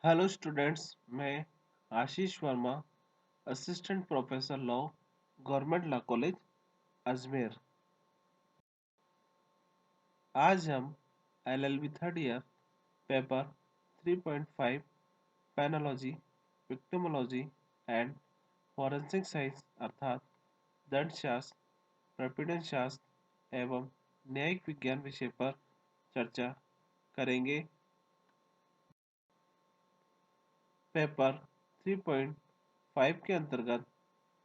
Hello students, मैं Ashish Verma, assistant professor law, government law college Ajmer. आज हम LLB third year paper 3.5 penology, victimology and forensic science अर्थात दंडशास्त्र, प्रपीड़न शास्त्र एवं न्यायिक विज्ञान विषय पर चर्चा करेंगे। पेपर 3.5 के अंतर्गत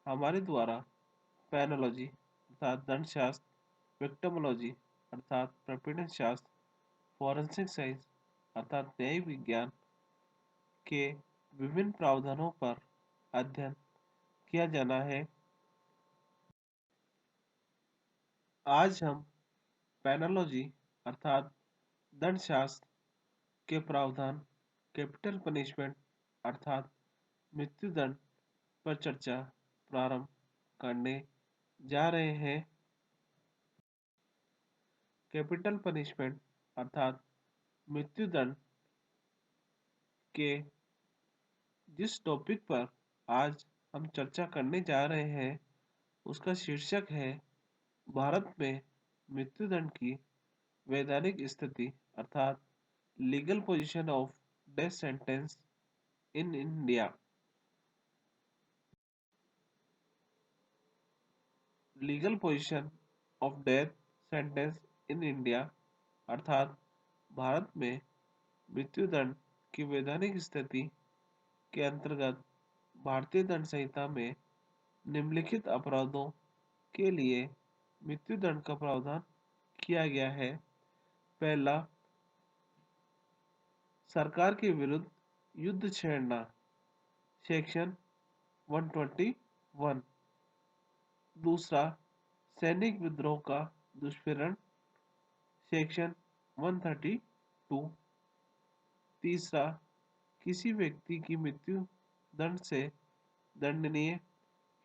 हमारे द्वारा पेनोलॉजी अर्थात दंडशास्त्र, विक्टिमोलॉजी अर्थात प्रपीड़न शास्त्र, फॉरेंसिक साइंस अर्थात न्यायिक विज्ञान के विभिन्न प्रावधानों पर अध्ययन किया जाना है। आज हम पेनोलॉजी अर्थात दंडशास्त्र के प्रावधान, कैपिटल पनिशमेंट अर्थात मृत्युदंड पर चर्चा प्रारंभ करने जा रहे हैं। कैपिटल पनिशमेंट अर्थात मृत्युदंड के जिस टॉपिक पर आज हम चर्चा करने जा रहे हैं उसका शीर्षक है भारत में मृत्युदंड की वैधानिक स्थिति अर्थात legal position of death sentence in India. Legal position of death sentence in India अर्थात भारत में मृत्युदंड की वैधानिक स्थिति के अंतर्गत भारतीय दंड संहिता में निम्नलिखित अपराधों के लिए मृत्युदंड का प्रावधान किया गया है। पहला, सरकार के विरुद्ध युद्ध छेड़ना, सेक्शन 121। दूसरा, सैनिक विद्रोह का दुष्प्रेरण, सेक्शन 132। तीसरा, किसी व्यक्ति की मृत्यु दंड से दंडनीय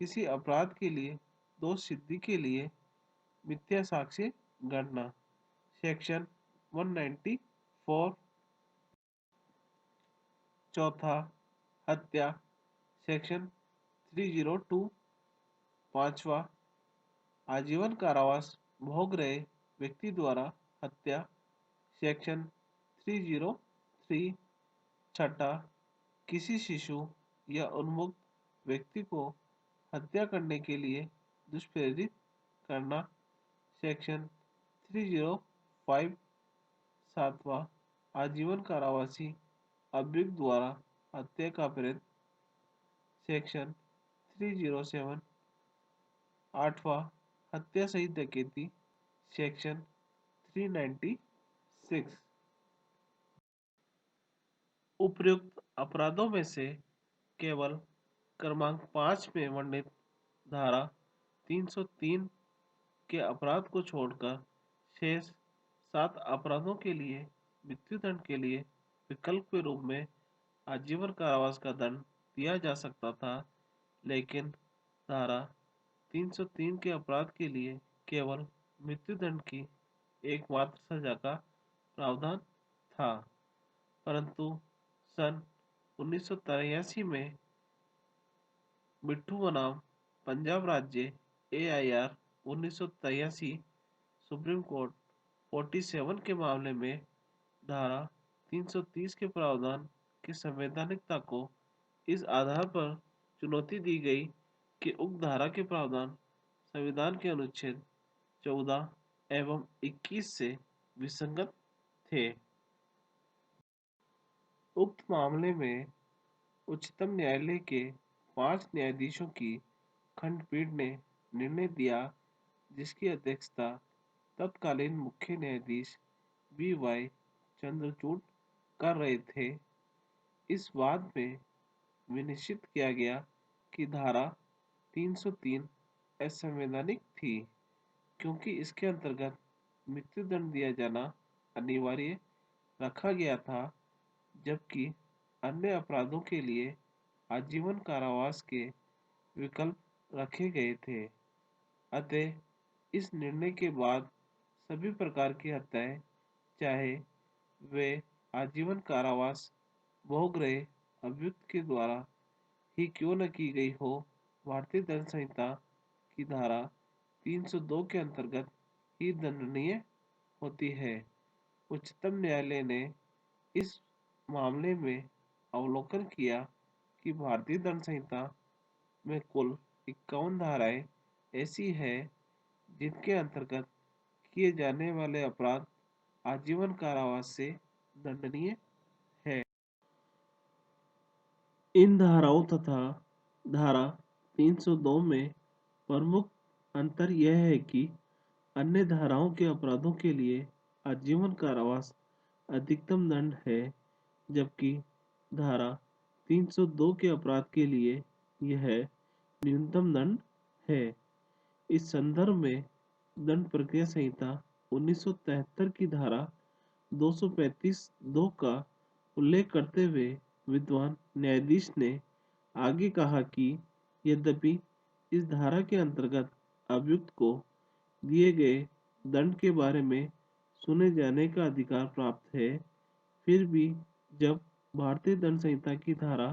किसी अपराध के लिए दोष सिद्धि के लिए मिथ्या साक्ष्य गणना, सेक्शन 194। चौथा, हत्या, सेक्शन 302। पांचवा, आजीवन कारावास भोग रहे व्यक्ति द्वारा हत्या, सेक्शन 303। छठा, किसी शिशु या उन्मुक्त व्यक्ति को हत्या करने के लिए दुष्प्रेरित करना, सेक्शन 305। सातवां, आजीवन कारावासी अभियुक्त द्वारा हत्या का प्रेरित, सेक्शन 307। आठवां, हत्या सहित डकैती, सेक्शन 396। उपर्युक्त अपराधों में से केवल क्रमांक 5 में वर्णित धारा 303 के अपराध को छोड़कर शेष 7 अपराधों के लिए मृत्युदंड के लिए विकल्प के रूप में आजीवन कारावास का दंड दिया जा सकता था, लेकिन धारा 303 के अपराध के लिए केवल मृत्युदंड की एकमात्र सजा का प्रावधान था। परंतु सन 1983 में मिट्ठू बनाम पंजाब राज्य AIR 1983 सुप्रीम कोर्ट 47 के मामले में धारा 330 के प्रावधान की संवैधानिकता को इस आधार पर चुनौती दी गई कि उक्त धारा के प्रावधान संविधान के अनुच्छेद 14 एवं 21 से विसंगत थे। उक्त मामले में उच्चतम न्यायालय के 5 न्यायाधीशों की खंडपीठ ने निर्णय दिया, जिसकी अध्यक्षता तत्कालीन मुख्य न्यायाधीश BY चंद्रचूड़ कर रहे थे। इस वाद में विनिश्चित किया गया कि धारा 303 असंवैधानिक थी, क्योंकि इसके अंतर्गत मृत्युदंड दिया जाना अनिवार्य रखा गया था, जबकि अन्य अपराधों के लिए आजीवन कारावास के विकल्प रखे गए थे। अतः इस निर्णय के बाद सभी प्रकार की हत्याएं, चाहे वे आजीवन कारावास बहुग्रही अभियुक्त के द्वारा ही क्यों न की गई हो, भारतीय दंड संहिता की धारा 302 के अंतर्गत ही दंडनीय होती है। उच्चतम न्यायालय ने इस मामले में अवलोकन किया कि भारतीय दंड संहिता में कुल 51 धाराएं ऐसी हैं जिनके अंतर्गत किए जाने वाले अपराध आजीवन कारावास से दंडनीय है। इन धाराओं तथा धारा 302 में प्रमुख अंतर यह है कि अन्य धाराओं के अपराधों के लिए आजीवन कारावास अधिकतम दंड है, जबकि धारा 302 के अपराध के लिए यह न्यूनतम दंड है। इस संदर्भ में दंड प्रक्रिया संहिता 1973 की धारा 235(2) का उल्लेख करते हुए विद्वान न्यायाधीश ने आगे कहा कि यद्यपि इस धारा के अंतर्गत अभियुक्त को दिए गए दंड के बारे में सुने जाने का अधिकार प्राप्त है, फिर भी जब भारतीय दंड संहिता की धारा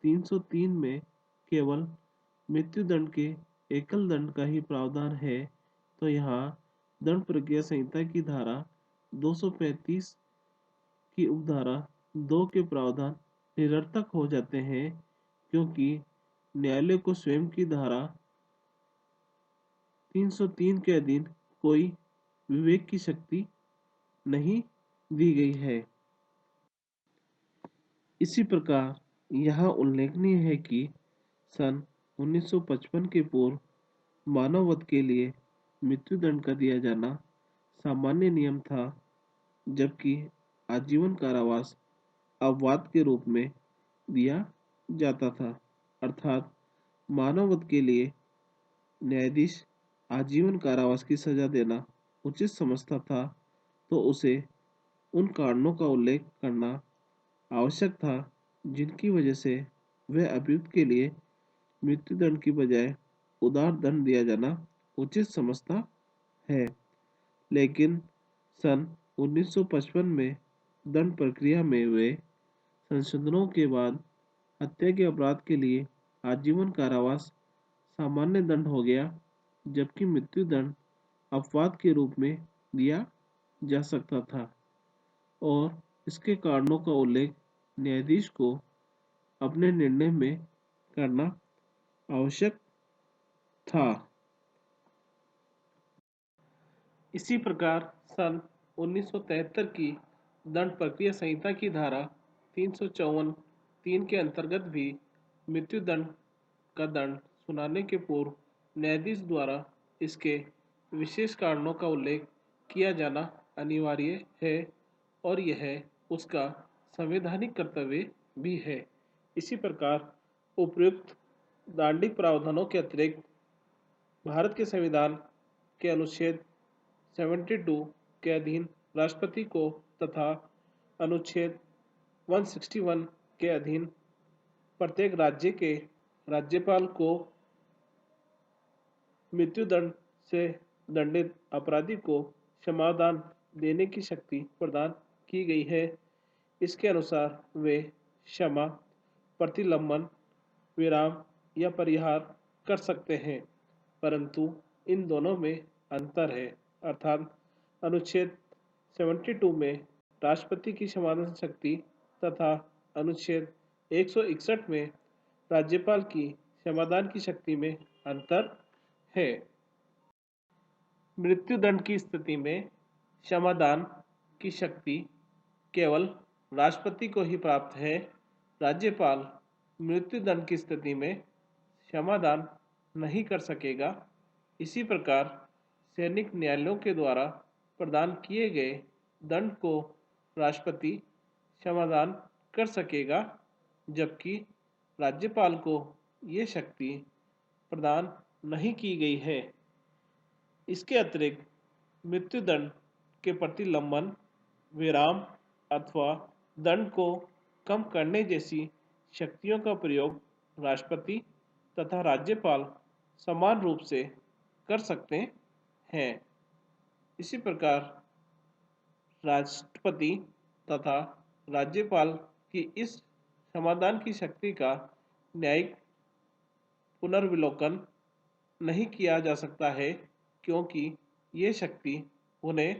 303 में केवल मृत्युदंड के एकल दंड का ही प्रावधान है, तो यहाँ दंड प्रक्रिया संहिता की धारा 235 की उपधारा 2 के प्रावधान निरर्थक हो जाते हैं, क्योंकि न्यायालय को स्वयं की धारा 303 के अधीन कोई विवेक की शक्ति नहीं दी गई है। इसी प्रकार यहाँ उल्लेखनीय है कि सन 1955 के पूर्व मानव वध के लिए मृत्युदंड का दिया जाना सामान्य नियम था, जबकि आजीवन कारावास अपवाद के रूप में दिया जाता था। अर्थात मानव वध के लिए न्यायाधीश आजीवन कारावास की सजा देना उचित समझता था, तो उसे उन कारणों का उल्लेख करना आवश्यक था जिनकी वजह से वह अभियुक्त के लिए मृत्युदंड की बजाय उदार दंड दिया जाना उचित समझता है। लेकिन सन 1955 में दंड प्रक्रिया में हुए संशोधनों के बाद हत्या के अपराध के लिए आजीवन कारावास सामान्य दंड हो गया, जबकि मृत्युदंड अपवाद के रूप में दिया जा सकता था और इसके कारणों का उल्लेख न्यायाधीश को अपने निर्णय में करना आवश्यक था। इसी प्रकार सन 1973 की दंड प्रक्रिया संहिता की धारा 354(3) के अंतर्गत भी मृत्युदंड का दंड सुनाने के पूर्व न्यायाधीश द्वारा इसके विशेष कारणों का उल्लेख किया जाना अनिवार्य है और यह उसका संवैधानिक कर्तव्य भी है। इसी प्रकार उपयुक्त दांडिक प्रावधानों के अतिरिक्त भारत के संविधान के अनुच्छेद 72 के अधीन राष्ट्रपति को तथा अनुच्छेद 161 के अधीन प्रत्येक राज्य के राज्यपाल को मृत्युदंड से दंडित अपराधी को क्षमादान देने की शक्ति प्रदान की गई है। इसके अनुसार वे क्षमा, प्रतिलंबन, विराम या परिहार कर सकते हैं, परंतु इन दोनों में अंतर है। अर्थात अनुच्छेद 72 में राष्ट्रपति की क्षमादान शक्ति तथा अनुच्छेद 161 में राज्यपाल की क्षमादान की शक्ति में अंतर है। मृत्युदंड की स्थिति में क्षमादान की शक्ति केवल राष्ट्रपति को ही प्राप्त है। राज्यपाल मृत्युदंड की स्थिति में क्षमादान नहीं कर सकेगा। इसी प्रकार सैनिक न्यायालयों के द्वारा प्रदान किए गए दंड को राष्ट्रपति क्षमादान कर सकेगा, जबकि राज्यपाल को ये शक्ति प्रदान नहीं की गई है। इसके अतिरिक्त मृत्युदंड के प्रतिलंबन, विराम अथवा दंड को कम करने जैसी शक्तियों का प्रयोग राष्ट्रपति तथा राज्यपाल समान रूप से कर सकते हैं। इसी प्रकार राष्ट्रपति तथा राज्यपाल कि इस समाधान की शक्ति का न्यायिक पुनर्विलोकन नहीं किया जा सकता है, क्योंकि ये शक्ति उन्हें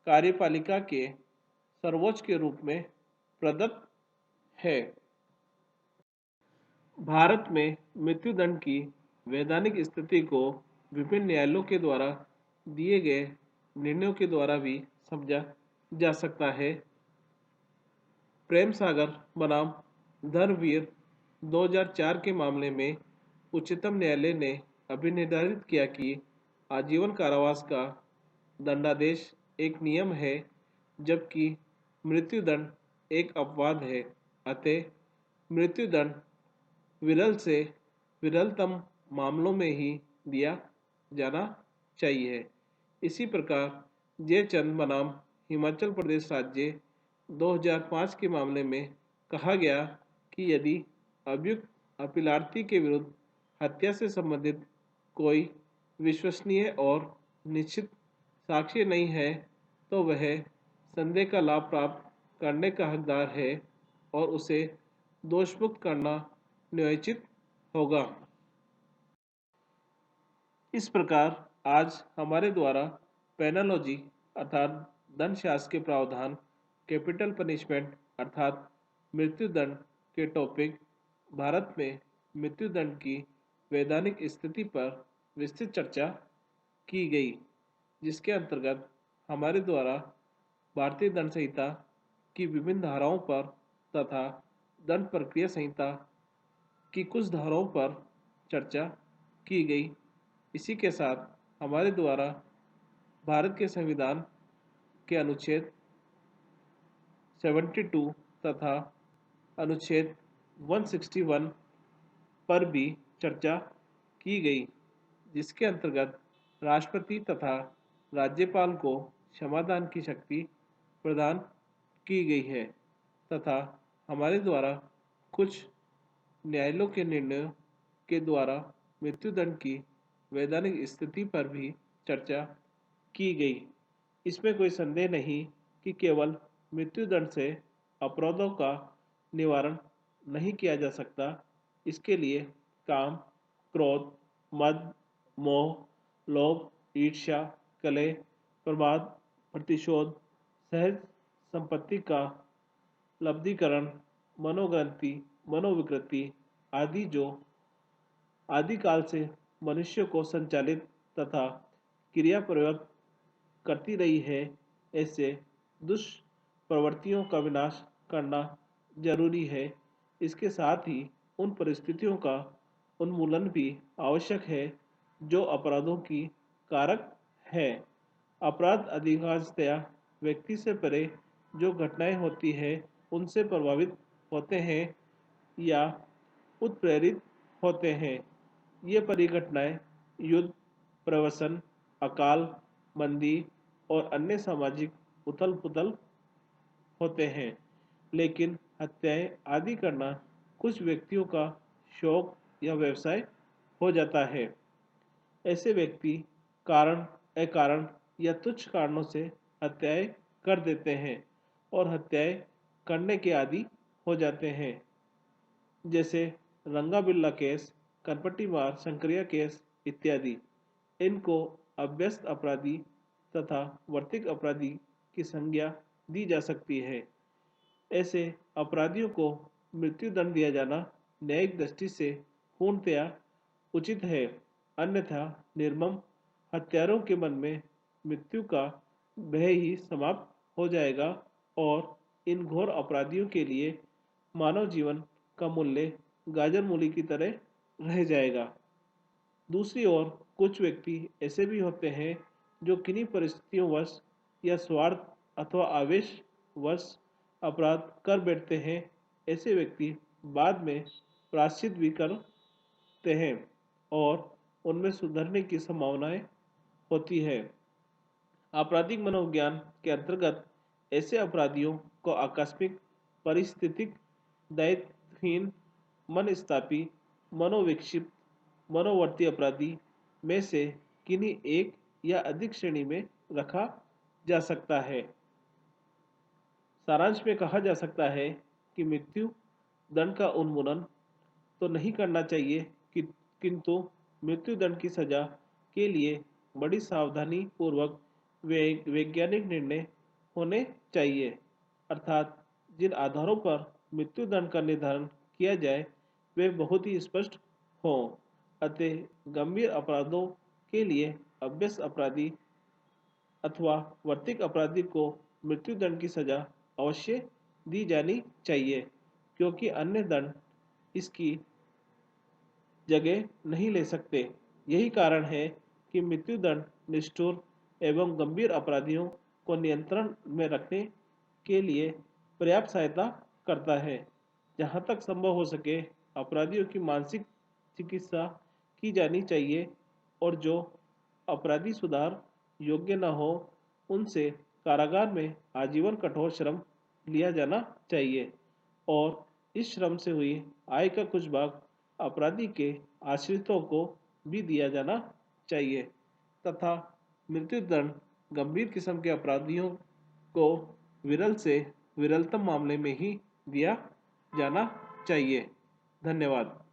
कार्यपालिका के सर्वोच्च के रूप में प्रदत्त है। भारत में मृत्युदंड की वैधानिक स्थिति को विभिन्न न्यायालयों के द्वारा दिए गए निर्णयों के द्वारा भी समझा जा सकता है। प्रेम सागर बनाम धर्मवीर 2004 के मामले में उच्चतम न्यायालय ने अभी निर्धारित किया कि आजीवन कारावास का दंडादेश एक नियम है, जबकि मृत्युदंड एक अपवाद है। अतः मृत्युदंड विरल से विरलतम मामलों में ही दिया जाना चाहिए। इसी प्रकार जयचंद बनाम हिमाचल प्रदेश राज्य 2005 के मामले में कहा गया कि यदि अभियुक्त अपीलार्थी के विरुद्ध हत्या से संबंधित कोई विश्वसनीय और निश्चित साक्ष्य नहीं है, तो वह संदेह का लाभ प्राप्त करने का हकदार है और उसे दोषमुक्त करना न्यायोचित होगा। इस प्रकार आज हमारे द्वारा पेनोलॉजी अर्थात दंडशास्त्र के प्रावधान, कैपिटल पनिशमेंट अर्थात मृत्युदंड के टॉपिक, भारत में मृत्युदंड की वैधानिक स्थिति पर विस्तृत चर्चा की गई, जिसके अंतर्गत हमारे द्वारा भारतीय दंड संहिता की विभिन्न धाराओं पर तथा दंड प्रक्रिया संहिता की कुछ धाराओं पर चर्चा की गई। इसी के साथ हमारे द्वारा भारत के संविधान के अनुच्छेद 72 तथा अनुच्छेद 161 पर भी चर्चा की गई, जिसके अंतर्गत राष्ट्रपति तथा राज्यपाल को क्षमादान की शक्ति प्रदान की गई है तथा हमारे द्वारा कुछ न्यायालयों के निर्णयों के द्वारा मृत्युदंड की वैधानिक स्थिति पर भी चर्चा की गई। इसमें कोई संदेह नहीं कि केवल मृत्युदंड से अपराधों का निवारण नहीं किया जा सकता। इसके लिए काम, क्रोध, मद, मोह, लोभ, ईर्ष्या, कलह, प्रमाद, प्रतिशोध, सहज संपत्ति का लब्धिकरण, मनोग्रंथि, मनोविकृति आदि जो आदिकाल से मनुष्य को संचालित तथा क्रिया प्रयोग करती रही है, ऐसे दुष्प्रवृत्तियों का विनाश करना जरूरी है। इसके साथ ही उन परिस्थितियों का उन्मूलन भी आवश्यक है जो अपराधों की कारक है। अपराध अधिकांशतया व्यक्ति से परे जो घटनाएं होती है उनसे प्रभावित होते हैं या उत्प्रेरित होते हैं। ये परिघटनाएं युद्ध, प्रवसन, अकाल, मंदी और अन्य सामाजिक उथल पुथल होते हैं। लेकिन हत्याएं आदि करना कुछ व्यक्तियों का शौक या व्यवसाय हो जाता है। ऐसे व्यक्ति कारण, अकारण या तुच्छ कारणों से हत्याएं कर देते हैं और हत्याएं करने के आदी हो जाते हैं, जैसे रंगा बिल्ला केस, कनपट्टी मार शंकरिया केस इत्यादि। इनको अभ्यस्त अपराधी तथा वर्तिक अपराधी की संज्ञा दी जा सकती है। ऐसे अपराधियों को मृत्युदंड दिया जाना न्यायिक दृष्टि से पूर्णतया उचित है, अन्यथा निर्मम हत्यारों के मन में मृत्यु का भय ही समाप्त हो जाएगा और इन घोर अपराधियों के लिए मानव जीवन का मूल्य गाजर मूली की तरह रह जाएगा। दूसरी ओर कुछ व्यक्ति ऐसे भी होते हैं जो किन्हीं परिस्थितियों वश या स्वार्थ अथवा आवेश वश अपराध कर बैठते हैं। ऐसे व्यक्ति बाद में प्रायश्चित भी करते हैं और उनमें सुधरने की संभावनाएं होती है। आपराधिक मनोविज्ञान के अंतर्गत ऐसे अपराधियों को आकस्मिक, परिस्थितिक, दायित्वहीन, मनस्तापी, मनोविक्षिप्त, मनोवर्ती अपराधी में से किन्हीं एक या अधिक श्रेणी में रखा जा सकता है। सारांश में कहा जा सकता है कि मृत्यु दंड का उन्मूलन तो नहीं करना चाहिए कि किंतु मृत्यु दंड की सजा के लिए बड़ी सावधानी पूर्वक वैज्ञानिक निर्णय होने चाहिए। अर्थात जिन आधारों पर मृत्यु दंड का निर्धारण किया जाए वे बहुत ही स्पष्ट हों। अतः गंभीर अपराधों के लिए अभ्यस्त अपराधी अथवा वर्तिक अपराधी को मृत्युदंड की सजा अवश्य दी जानी चाहिए, क्योंकि अन्य दंड इसकी जगह नहीं ले सकते। यही कारण है कि मृत्युदंड निष्ठुर एवं गंभीर अपराधियों को नियंत्रण में रखने के लिए पर्याप्त सहायता करता है। जहाँ तक संभव हो सके अपराधियों की मानसिक चिकित्सा की जानी चाहिए और जो अपराधी सुधार योग्य न हो उनसे कारागार में आजीवन कठोर श्रम लिया जाना चाहिए और इस श्रम से हुई आय का कुछ भाग अपराधी के आश्रितों को भी दिया जाना चाहिए तथा मृत्युदंड गंभीर किस्म के अपराधियों को विरल से विरलतम मामले में ही दिया जाना चाहिए। धन्यवाद।